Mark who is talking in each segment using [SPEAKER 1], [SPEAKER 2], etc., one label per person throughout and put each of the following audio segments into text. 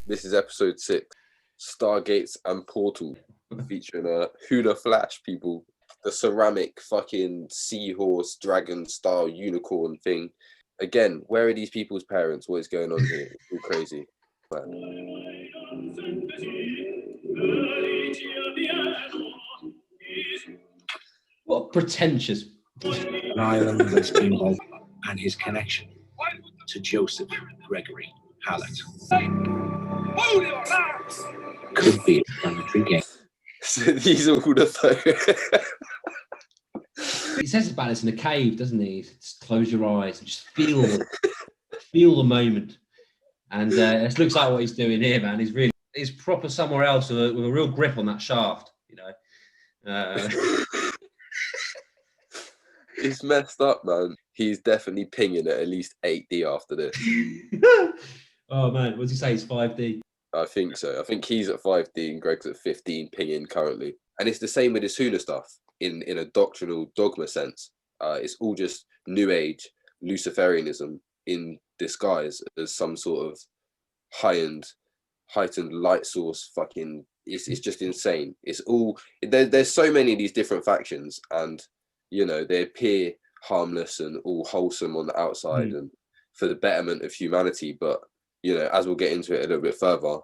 [SPEAKER 1] This is episode 6, Stargates and Portal, featuring a Huna Flash people, the ceramic fucking seahorse dragon style unicorn thing. Again, where are these people's parents? What is going on here? It's all crazy.
[SPEAKER 2] What pretentious.
[SPEAKER 3] An island that's been home and his connection to Joseph Gregory Hallett could be a planetary game.
[SPEAKER 1] So these are all the
[SPEAKER 2] He says about this in a cave, doesn't he? Just close your eyes and just feel the moment. And it looks like what he's doing here, man. He's proper somewhere else with a real grip on that shaft, you know.
[SPEAKER 1] It's messed up, man. He's definitely pinging at least 8D after this.
[SPEAKER 2] Oh man, what does he say? He's 5D.
[SPEAKER 1] I think so. I think he's at 5D and Greg's at 15 pinging currently. And it's the same with his Huna stuff in a doctrinal dogma sense. It's all just New Age Luciferianism in disguise as some sort of heightened light source. Fucking, it's just insane. It's all there's so many of these different factions, and you know they appear harmless and all wholesome on the outside and for the betterment of humanity, but you know, as we'll get into it a little bit further,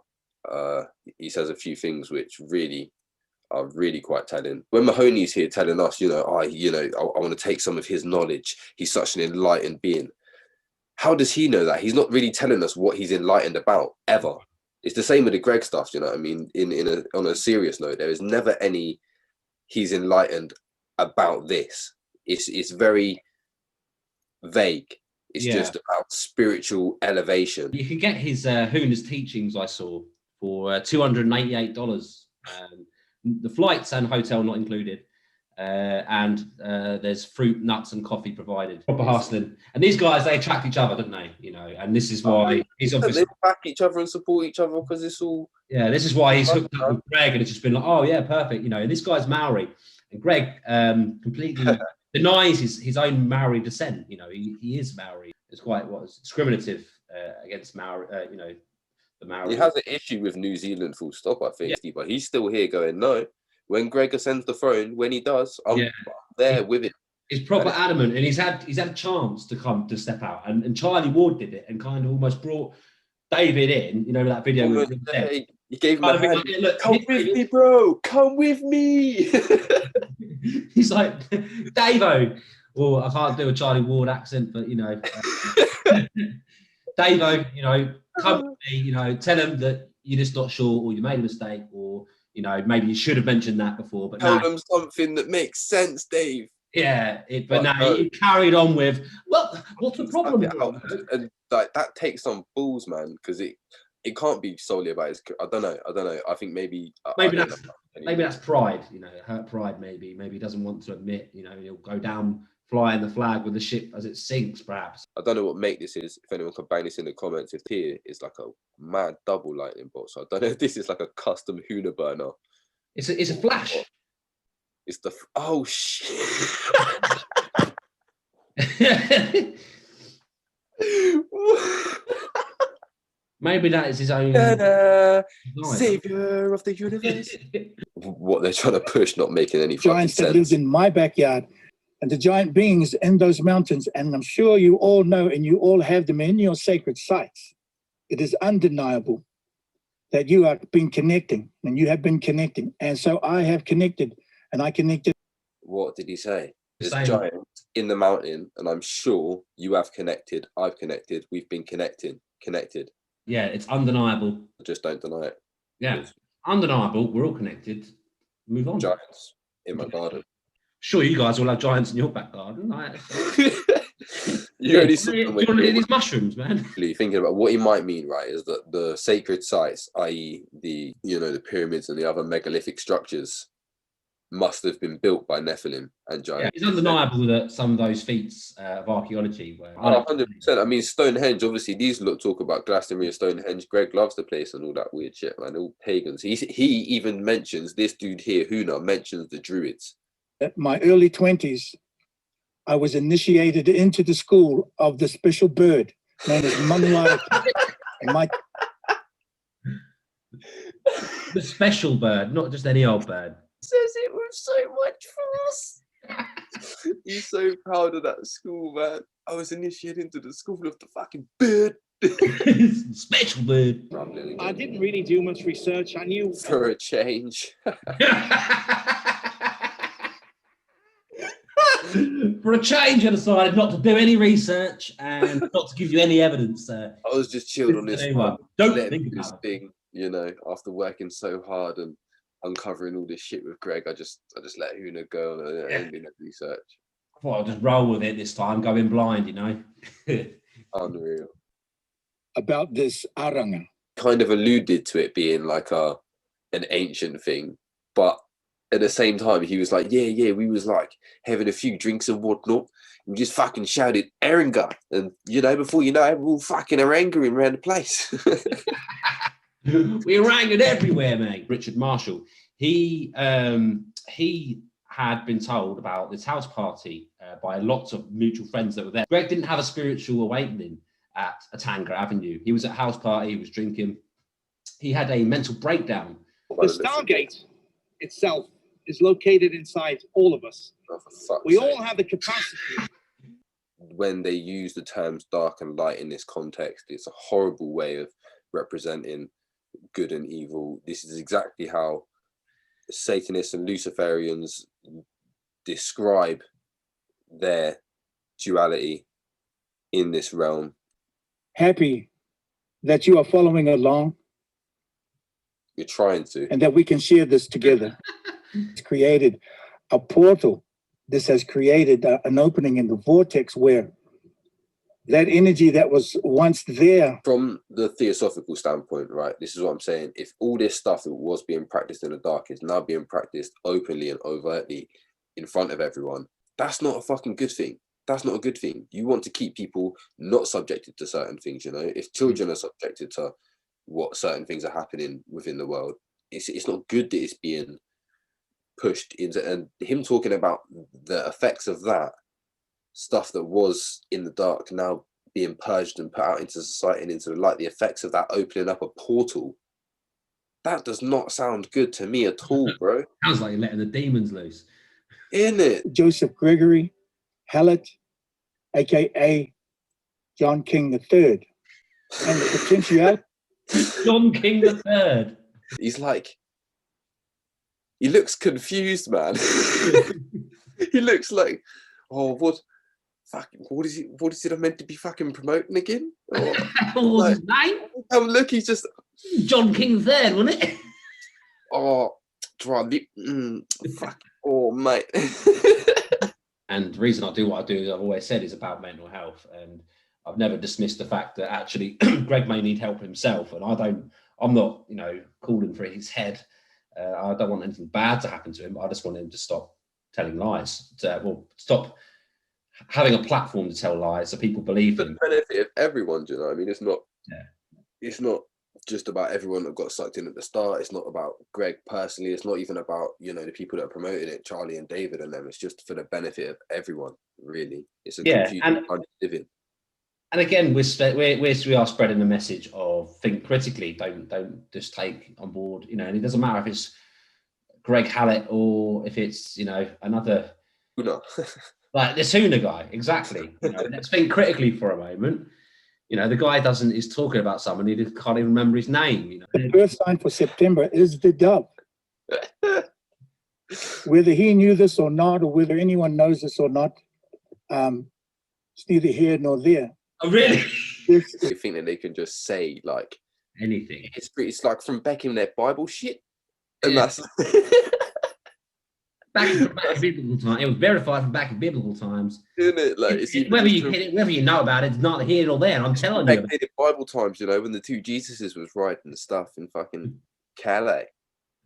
[SPEAKER 1] he says a few things which really are really quite telling. When Mahoney's here telling us, I want to take some of his knowledge. He's such an enlightened being. How does he know that? He's not really telling us what he's enlightened about ever. It's the same with the Greg stuff, you know what I mean? On a serious note, there is never any he's enlightened about this. It's very vague. It's just about spiritual elevation.
[SPEAKER 2] You can get his Huna's teachings, I saw, for $288. The flights and hotel not included. And there's fruit, nuts, and coffee provided. Proper hustling. And these guys, they attract each other, don't they? You know, and this is why he's obviously
[SPEAKER 1] they back each other and support each other because it's all.
[SPEAKER 2] Yeah, this is why he's hooked up with Greg, and it's just been like, oh yeah, perfect. You know, and this guy's Maori, and Greg completely denies his own Maori descent. You know, he is Maori. It's quite discriminative against Maori. The Maori.
[SPEAKER 1] He has an issue with New Zealand, full stop. I think, but he's still here going no. When Greg ascends the throne, when he does, I'm there with it.
[SPEAKER 2] He's proper adamant, and he's had a chance to step out, and Charlie Ward did it, and kind of almost brought David in. You know that video.
[SPEAKER 1] He gave him a hand. Like, look, come with me, bro. Come with me.
[SPEAKER 2] He's like, Davo. Well, I can't do a Charlie Ward accent, but you know, Davo. You know, come with me. You know, tell him that you're just not sure, or you made a mistake, or you know, maybe you should have mentioned that before. But
[SPEAKER 1] tell them something that makes sense, Dave.
[SPEAKER 2] Yeah, but now he carried on with, well, what's the problem?
[SPEAKER 1] And like that takes some balls, man, because it can't be solely about his. I don't know. I think maybe
[SPEAKER 2] that's pride. You know, hurt pride. Maybe he doesn't want to admit. You know, he'll go down flying the flag with the ship as it sinks. Perhaps.
[SPEAKER 1] I don't know what make this is. If anyone can bang this in the comments, if here is like a mad double lightning bolt. So I don't know if this is like a custom Huna burner.
[SPEAKER 2] It's a flash.
[SPEAKER 1] It's the oh shit.
[SPEAKER 2] Maybe that is his own
[SPEAKER 1] savior of the universe. What they're trying to push, not making any fucking sense.
[SPEAKER 4] Giants that lives in my backyard, and the giant beings in those mountains, and I'm sure you all know, and you all have them in your sacred sites. It is undeniable that you have been connecting, and you have been connecting, and so I have connected, and I connected.
[SPEAKER 1] What did he say? There's giants in the mountain, and I'm sure you have connected. I've connected. We've been connected.
[SPEAKER 2] Yeah, it's undeniable.
[SPEAKER 1] Just don't deny it.
[SPEAKER 2] Yeah, undeniable. We're all connected. Move on.
[SPEAKER 1] Giants in my garden.
[SPEAKER 2] Sure, you guys all have giants in your back garden.
[SPEAKER 1] You only see them
[SPEAKER 2] when these mushrooms, man.
[SPEAKER 1] Thinking about what he might mean, right, is that the sacred sites, i.e., the pyramids and the other megalithic structures, must have been built by Nephilim and giants.
[SPEAKER 2] Yeah, it's undeniable that some of those feats of archaeology were
[SPEAKER 1] 100%. I mean, Stonehenge, obviously, these talk about Glastonbury and Stonehenge. Greg loves the place and all that weird shit, man. All pagans. He even mentions, this dude here, Huna, mentions the Druids.
[SPEAKER 4] At my early 20s, I was initiated into the school of the special bird known as Manuai.
[SPEAKER 2] The special bird, not just any old bird.
[SPEAKER 1] Says it with so much force. He's so proud of that school, man. I was initiated into the school of the fucking bird.
[SPEAKER 2] Special bird.
[SPEAKER 3] I didn't really do much research. I knew
[SPEAKER 1] For a change.
[SPEAKER 2] For a change, I decided not to do any research and not to give you any evidence.
[SPEAKER 1] I was just chilled on this one.
[SPEAKER 2] Don't
[SPEAKER 1] Let
[SPEAKER 2] think
[SPEAKER 1] this
[SPEAKER 2] about it.
[SPEAKER 1] thing, you know, after working so hard and uncovering all this shit with Greg, I just let Huna go and I didn't do no research.
[SPEAKER 2] I thought I'd just roll with it this time, go in blind, you know.
[SPEAKER 1] Unreal.
[SPEAKER 4] About this aranga.
[SPEAKER 1] Kind of alluded to it being like an ancient thing, but at the same time he was like, yeah, we was like having a few drinks and whatnot. We just fucking shouted Aranga, and you know, before you know it, we're all fucking orangering around the place.
[SPEAKER 2] We oranged everywhere, mate. Richard Marshall, he had been told about this house party by lots of mutual friends that were there. Greg didn't have a spiritual awakening at Atanga Avenue. He was at a house party, he was drinking. He had a mental breakdown.
[SPEAKER 3] the Stargate itself is located inside all of us.
[SPEAKER 1] Oh, for fuck's
[SPEAKER 3] We
[SPEAKER 1] sake.
[SPEAKER 3] all have the capacity.
[SPEAKER 1] When they use the terms dark and light in this context, it's a horrible way of representing good and evil. This is exactly how Satanists and Luciferians describe their duality in this realm.
[SPEAKER 4] Happy that you are following along
[SPEAKER 1] You're trying to.
[SPEAKER 4] and that we can share this together. It's created a portal. This has created an opening in the vortex where that energy that was once there.
[SPEAKER 1] From the theosophical standpoint, right, this is what I'm saying. If all this stuff that was being practiced in the dark is now being practiced openly and overtly in front of everyone, that's not a fucking good thing. That's not a good thing. You want to keep people not subjected to certain things, you know? If children are subjected to what certain things are happening within the world, it's not good that it's being pushed into. And him talking about the effects of that stuff that was in the dark now being purged and put out into society and into the light, the effects of that opening up a portal, that does not sound good to me at all, bro.
[SPEAKER 2] Sounds like you're letting the demons loose.
[SPEAKER 1] Isn't it?
[SPEAKER 4] Joseph Gregory Halletts, aka John King III, and the potentiality.
[SPEAKER 2] John King III.
[SPEAKER 1] He's like, he looks confused, man. He looks like, oh, what is it I'm meant to be fucking promoting again? Or,
[SPEAKER 2] What was his name?
[SPEAKER 1] look, he's just,
[SPEAKER 2] John King III, wasn't it?
[SPEAKER 1] oh, fuck, oh, mate.
[SPEAKER 2] And the reason I do what I do, I've always said, is about mental health. And I've never dismissed the fact that actually Greg may need help himself. And I'm not, you know, calling for his head. I don't want anything bad to happen to him. I just want him to stop telling lies. Stop having a platform to tell lies so people believe
[SPEAKER 1] For
[SPEAKER 2] him.
[SPEAKER 1] the benefit of everyone, do you know what I mean? It's not,
[SPEAKER 2] Yeah.
[SPEAKER 1] It's not just about everyone that got sucked in at the start. It's not about Greg personally. It's not even about, you know, the people that are promoting it, Charlie and David and them. It's just for the benefit of everyone, really. It's a confusing time to live in.
[SPEAKER 2] And again, we are spreading the message of think critically. Don't just take on board, you know. And it doesn't matter if it's Greg Hallett or if it's, you know, another
[SPEAKER 1] Huna.
[SPEAKER 2] like this Huna guy. Exactly. You know, let's think critically for a moment. You know, the guy is talking about someone he can't even remember his name. You know,
[SPEAKER 4] The birth sign for September is the dove. Whether he knew this or not, or whether anyone knows this or not, it's neither here nor there.
[SPEAKER 2] oh, really?
[SPEAKER 4] This
[SPEAKER 1] They think that they can just say, like,
[SPEAKER 2] Anything.
[SPEAKER 1] it's like from back in their Bible shit. And
[SPEAKER 2] Yeah.
[SPEAKER 1] that's
[SPEAKER 2] Back in biblical times, it was verified from back in biblical times.
[SPEAKER 1] isn't it? Like, it's even
[SPEAKER 2] Whether
[SPEAKER 1] just
[SPEAKER 2] you hit it, whether you know about it, it's not here nor there. I'm telling
[SPEAKER 1] back
[SPEAKER 2] you.
[SPEAKER 1] in Bible times, you know, when the two Jesuses was riding and stuff in fucking Calais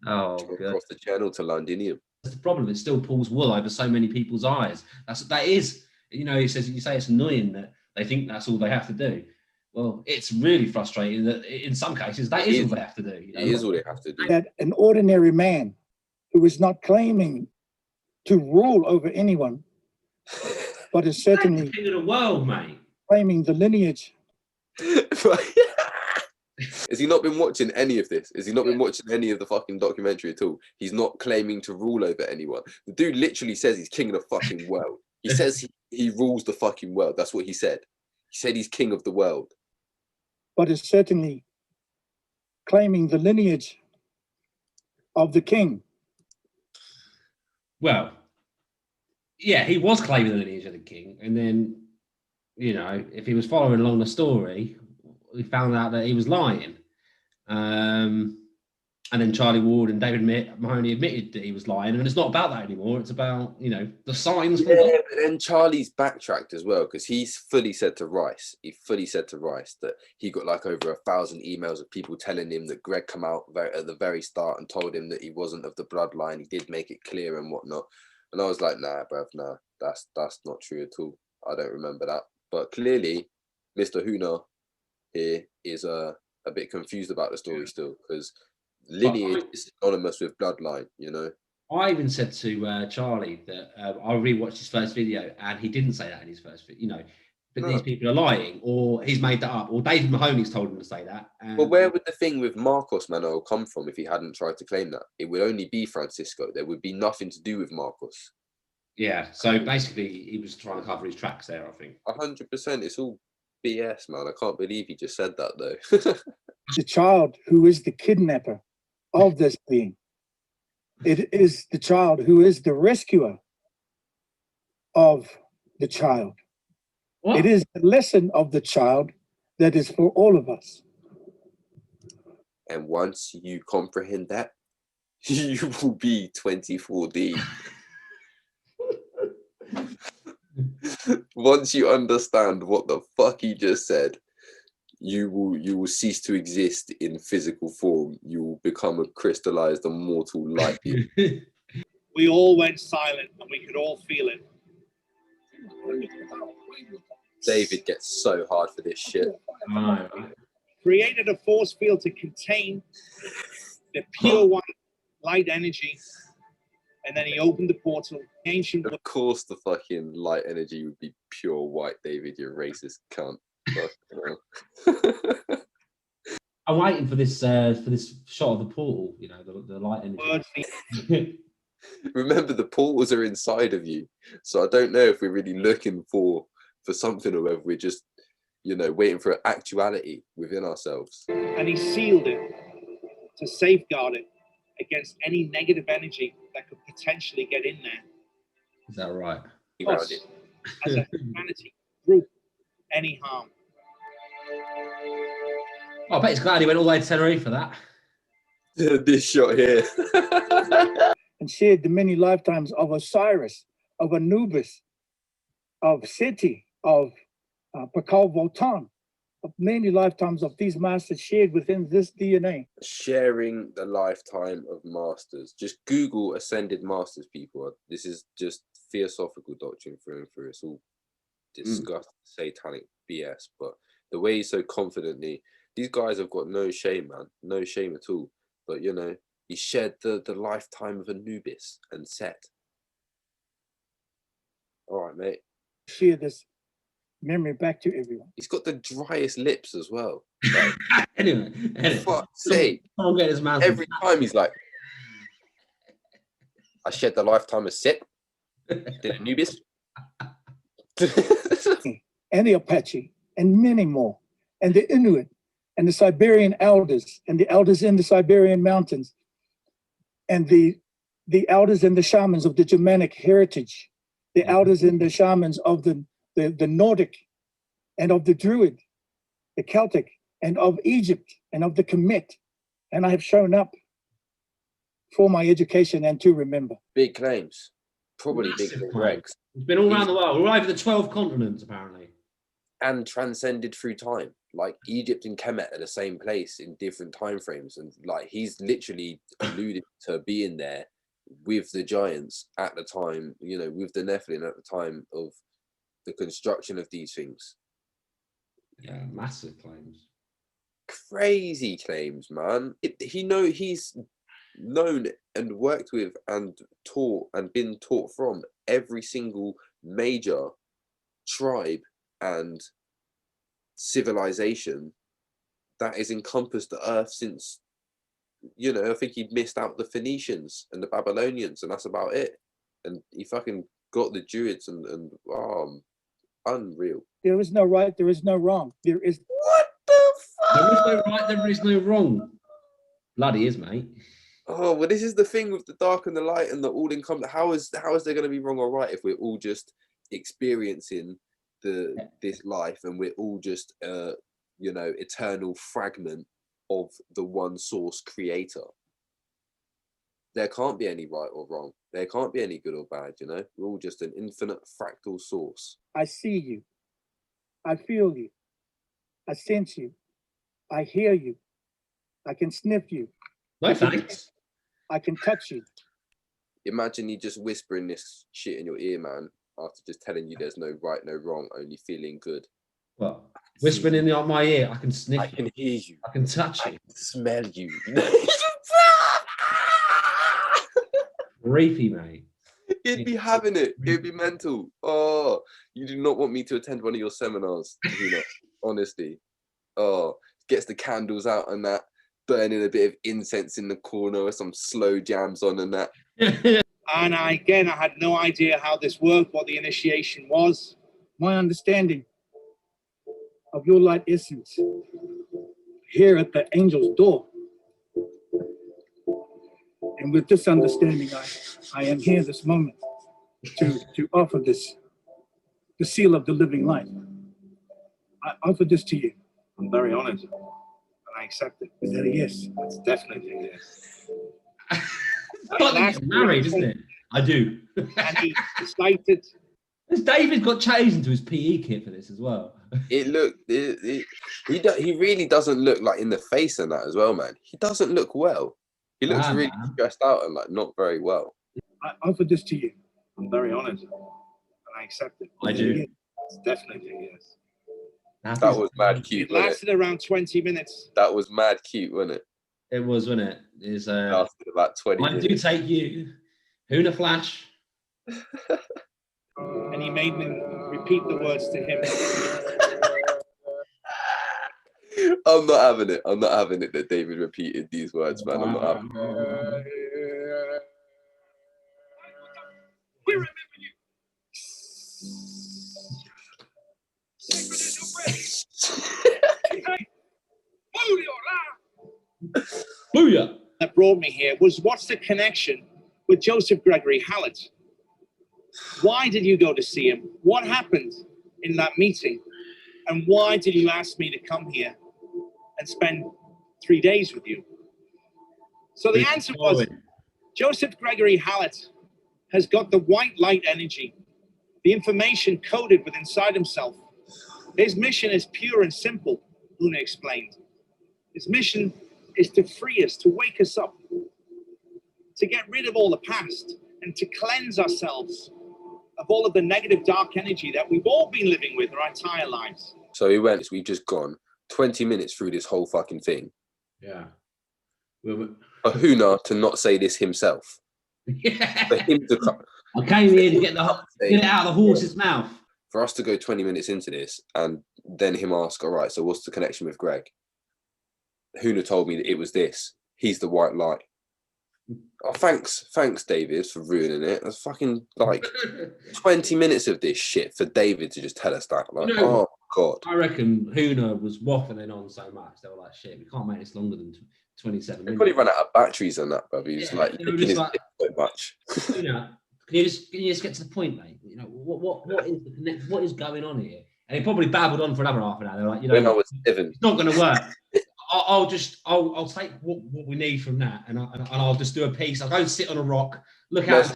[SPEAKER 2] Oh, God.
[SPEAKER 1] across the channel to Londinium.
[SPEAKER 2] That's the problem. It still pulls wool over so many people's eyes. That is, you know, you say it's annoying that they think that's all they have to do. Well, it's really frustrating that in some cases that is all they have to do. You know?
[SPEAKER 1] It is all they have to do.
[SPEAKER 4] that an ordinary man who is not claiming to rule over anyone, but is certainly
[SPEAKER 2] King of the world, mate.
[SPEAKER 4] claiming the lineage.
[SPEAKER 1] It's Has he not been watching any of this? Has he not been watching any of the fucking documentary at all? He's not claiming to rule over anyone. The dude literally says he's king of the fucking world. He says he rules the fucking world. That's what he said. He said he's king of the world.
[SPEAKER 4] But is certainly claiming the lineage of the king.
[SPEAKER 2] Well, yeah, he was claiming the lineage of the king, and then, you know, if he was following along the story, we found out that he was lying. And then Charlie Ward and David Mahoney admitted that he was lying, and it's not about that anymore. It's about, you know, the signs.
[SPEAKER 1] Yeah, but then Charlie's backtracked as well, because he's fully said to Rice, that he got like over 1,000 emails of people telling him that Greg come out at the very start and told him that he wasn't of the bloodline. He did make it clear and whatnot. And I was like, nah, bruv, nah, that's not true at all. I don't remember that. But clearly, Mr. Huna here is a bit confused about the story still, because lineage is synonymous with bloodline, you know.
[SPEAKER 2] I even said to Charlie that I rewatched his first video, and he didn't say that in his first video, you know. But these people are lying, or he's made that up, or David Mahoney's told him to say that.
[SPEAKER 1] Well, where would the thing with Marcos Manuel come from if he hadn't tried to claim that? It would only be Francisco. There would be nothing to do with Marcos.
[SPEAKER 2] Yeah, so basically he was trying to cover his tracks there, I think.
[SPEAKER 1] 100%. It's all BS, man. I can't believe he just said that, though.
[SPEAKER 4] The child who is the kidnapper of this being. It is the child who is the rescuer of the child.
[SPEAKER 2] What?
[SPEAKER 4] It is the lesson of the child that is for all of us.
[SPEAKER 1] And once you comprehend that, you will be 24D. Once you understand what the fuck he just said, you will cease to exist in physical form. You will become a crystallized, immortal light.
[SPEAKER 5] We all went silent and we could all feel it.
[SPEAKER 1] David gets so hard for this shit.
[SPEAKER 5] Created a force field to contain the pure white light energy, and then he opened the portal. Ancient.
[SPEAKER 1] Of course, the fucking light energy would be pure white, David. You racist cunt.
[SPEAKER 2] I'm waiting for this shot of the portal. You know, the light energy.
[SPEAKER 1] Remember, the portals are inside of you, so I don't know if we're really looking for something, or whether we're just, you know, waiting for actuality within ourselves.
[SPEAKER 5] And he sealed it to safeguard it against any negative energy that could potentially get in there.
[SPEAKER 2] Is that right?
[SPEAKER 5] Us, as a humanity group, any harm.
[SPEAKER 2] Oh, I bet he's glad he went all the way to Tenerife for that.
[SPEAKER 1] This shot here.
[SPEAKER 4] And shared the many lifetimes of Osiris, of Anubis, of Seti, of Pakal Votan, of many lifetimes of these masters shared within this DNA.
[SPEAKER 1] Sharing the lifetime of masters. Just Google ascended masters, people. This is just theosophical doctrine through and through. It's all disgusting, satanic BS. But the way he's so confidently, these guys have got no shame, man. No shame at all. But, you know, he shared the lifetime of Anubis and Set. All right, mate.
[SPEAKER 4] Share this memory back to everyone.
[SPEAKER 1] He's got the driest lips as well.
[SPEAKER 2] Like, anyway.
[SPEAKER 1] Fuck's sake. Every time he's like, I shared the lifetime of Set, did Anubis.
[SPEAKER 4] And the Apache, and many more, and the Inuit, and the Siberian elders, and the elders in the Siberian mountains, and the elders and the shamans of the Germanic heritage, the elders and the shamans of the Nordic, and of the Druid, the Celtic, and of Egypt, and of the Kemet. And I have shown up for my education and to remember.
[SPEAKER 1] Big claims. Probably big claims.
[SPEAKER 2] It's been all around the world. We're over the 12 continents, apparently.
[SPEAKER 1] And transcended through time. Like Egypt and Kemet are the same place in different time frames. And like he's literally alluded to being there with the giants at the time, you know, with the Nephilim at the time of the construction of these things.
[SPEAKER 2] Yeah, massive claims.
[SPEAKER 1] Crazy claims, man. He's known and worked with and taught and been taught from every single major tribe and civilization that has encompassed the earth since, you know, I think he missed out the Phoenicians and the Babylonians, and that's about it. And he fucking got the Druids and unreal.
[SPEAKER 4] There is no right, there is no wrong. There is
[SPEAKER 1] What the fuck?
[SPEAKER 2] There is no right, there is no wrong. Bloody is, mate.
[SPEAKER 1] Oh, well, this is the thing with the dark and the light and the all income. How is there going to be wrong or right if we're all just experiencing this life, and we're all just you know, eternal fragment of the one source creator? There can't be any right or wrong. There can't be any good or bad, you know? We're all just an infinite fractal source.
[SPEAKER 4] I see you. I feel you. I sense you. I hear you. I can sniff you.
[SPEAKER 2] No thanks.
[SPEAKER 4] I can touch you.
[SPEAKER 1] Imagine you just whispering this shit in your ear, man, after just telling you there's no right, no wrong, only feeling good.
[SPEAKER 2] Well, whispering in my ear, I can sniff.
[SPEAKER 1] I can hear you.
[SPEAKER 2] I can touch
[SPEAKER 1] I
[SPEAKER 2] you.
[SPEAKER 1] can smell you.
[SPEAKER 2] Creepy, mate.
[SPEAKER 1] He'd be having it. It'd be mental. Oh, you do not want me to attend one of your seminars, you know, honestly. Oh, gets the candles out and that, burning a bit of incense in the corner with some slow jams on and that.
[SPEAKER 5] And I had no idea how this worked, what the initiation was.
[SPEAKER 4] My understanding of your light essence here at the angel's door. And with this understanding, I am here this moment to offer this, the seal of the living life. I offer this to you.
[SPEAKER 5] I'm very honored, and I accept it.
[SPEAKER 4] Is that a yes?
[SPEAKER 5] It's definitely a yes.
[SPEAKER 2] Like they get married, isn't it? I do.
[SPEAKER 5] And he decided.
[SPEAKER 2] David got changed into his PE kit for this as well.
[SPEAKER 1] He really doesn't look like in the face and that as well, man. He doesn't look well. He looks really stressed out and like not very well.
[SPEAKER 4] I offer this to you.
[SPEAKER 5] I'm very honored, and I accept it.
[SPEAKER 2] I do.
[SPEAKER 5] It's definitely a yes.
[SPEAKER 1] That was mad cute,
[SPEAKER 5] It
[SPEAKER 1] wasn't
[SPEAKER 5] lasted around 20 minutes.
[SPEAKER 1] That was mad cute, wasn't it?
[SPEAKER 2] It was, wasn't it? It's
[SPEAKER 1] Lasted about 20
[SPEAKER 2] I
[SPEAKER 1] minutes.
[SPEAKER 2] do take you. Huna Flash.
[SPEAKER 5] And he made me repeat the words to him.
[SPEAKER 1] I'm not having it. I'm not having it that David repeated these words, man. I'm not having it.
[SPEAKER 5] We remember you.
[SPEAKER 2] Booyah!
[SPEAKER 5] That brought me here was, what's the connection with Joseph Gregory Halletts? Why did you go to see him? What happened in that meeting? And why did you ask me to come here and spend 3 days with you? So the answer was, Joseph Gregory Halletts has got the white light energy, the information coded within inside himself. His mission is pure and simple, Huna explained. His mission is to free us, to wake us up, to get rid of all the past, and to cleanse ourselves of all of the negative dark energy that we've all been living with our entire lives.
[SPEAKER 1] So we've just gone 20 minutes through this whole fucking thing.
[SPEAKER 2] Yeah.
[SPEAKER 1] For Huna to not say this himself.
[SPEAKER 2] Yeah.
[SPEAKER 1] For him to come.
[SPEAKER 2] I came here to get it out of the horse's mouth.
[SPEAKER 1] For us to go 20 minutes into this and then him ask, all right, so what's the connection with Greg? Huna told me that it was this. He's the white light. Oh, thanks, David, for ruining it. That's fucking like 20 minutes of this shit for David to just tell us that. Like, oh God.
[SPEAKER 2] I reckon Huna was waffling on so much. They were like, shit, we can't make this longer than 27 minutes.
[SPEAKER 1] He probably ran out of batteries on that, but he was like,
[SPEAKER 2] they were just like,
[SPEAKER 1] so much.
[SPEAKER 2] You know, can you just get to the point, mate? You know, what is going on here? And he probably babbled on for another half an hour. They're like, you know,
[SPEAKER 1] When I was 7.
[SPEAKER 2] it's not going to work. I'll take what we need from that, and I'll just do a piece. I'll go and sit on a rock, look out.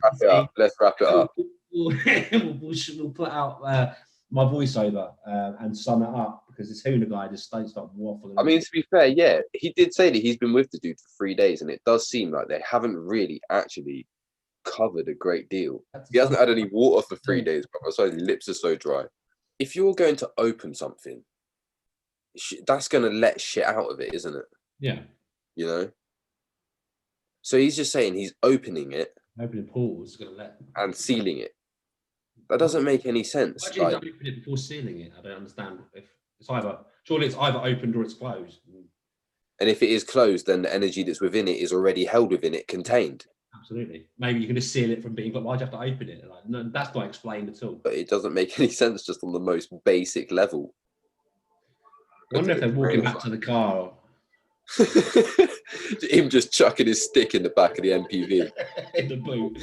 [SPEAKER 1] Let's wrap it up.
[SPEAKER 2] We'll put out my voiceover and sum it up, because this Huna guy just don't stop waffling.
[SPEAKER 1] I mean, to be fair, yeah, he did say that he's been with the dude for 3 days, and it does seem like they haven't really actually covered a great deal. He hasn't had any water for 3 days, but that's why his lips are so dry. If you're going to open something, that's going to let shit out of it, isn't it?
[SPEAKER 2] Yeah.
[SPEAKER 1] You know? So he's just saying he's opening it.
[SPEAKER 2] Opening portals is going to let.
[SPEAKER 1] And sealing it. That doesn't make any sense.
[SPEAKER 2] Why did he open it before sealing it? I don't understand. If it's surely it's either opened or it's closed.
[SPEAKER 1] And if it is closed, then the energy that's within it is already held within it, contained.
[SPEAKER 2] Absolutely. Maybe you can just seal it from being, but why'd you have to open it? Like, no, that's not explained at all.
[SPEAKER 1] But it doesn't make any sense just on the most basic level.
[SPEAKER 2] I wonder if they're walking back to the car.
[SPEAKER 1] Him just chucking his stick in the back of the MPV.
[SPEAKER 2] In the boot.